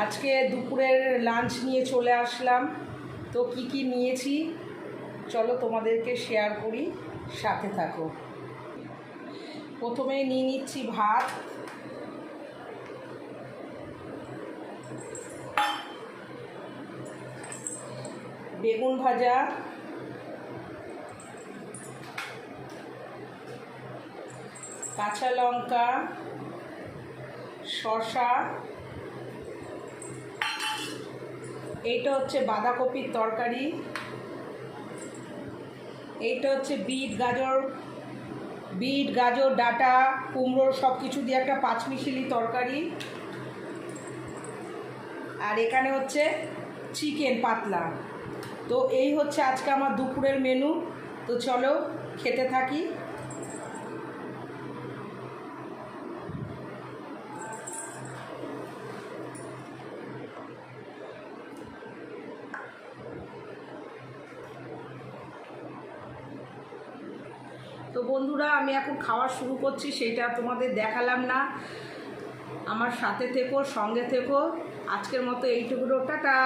আজকে দুপুরের লাঞ্চ নিয়ে চলে আসলাম। তো কি কি নিয়েছি চলো তোমাদেরকে শেয়ার করি, সাথে থাকো। প্রথমে নিয়ে নিচ্ছি ভাত, বেগুন ভাজা, কাঁচা লঙ্কা, শসা, এইটা হচ্ছে বাঁধাকপির তরকারি, এইটা হচ্ছে বিট গাজর ডাঁটা কুমড়োর সব কিছু দিয়ে একটা পাঁচমিশালি তরকারি, আর এখানে হচ্ছে চিকেন পাতলা। তো এই হচ্ছে আজকে আমার দুপুরের মেনু। তো চলো খেতে থাকি। তো বন্ধুরা, আমি এখন খাওয়া শুরু করছি, সেটা তোমাদের দেখালাম না। আমার সাথে থেকো, সঙ্গে থেকো। আজকের মতো এইটুকু, টাটা।